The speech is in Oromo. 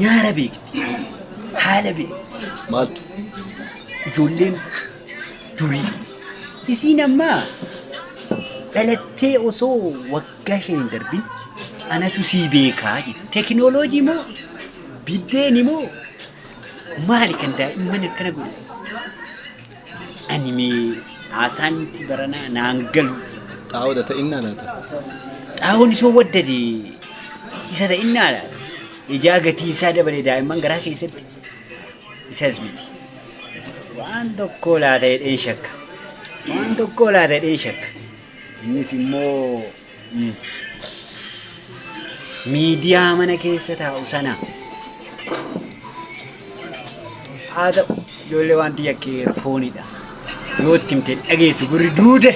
nyaara beekti, haala beekti. Maaltu? Ijoolleen durii isiin ammaa dhalattee osoo waggaa 5 darbin anatu sii beekaa jedhe. Tekinooloojii moo biddeen moo maali kan daa'imman akkana godhe? Ani mee haasaan itti baranaa naan galu. Xaa'oo ta'innaa laata? Xaa'oon isoo waddade isa ta'innaa laata? Ijaa gatii isaa dabalee daa'imman garaa keessatti isas miti. Waan tokko laata jedheen shakka. Waan tokko laata jedheen shakka. Innis immoo miidiyaa mana keessa taa'u sana. Haa ta'u ijoollee wanti yakkeera foonidha. Yoo itti himte dhageessu gurri duude.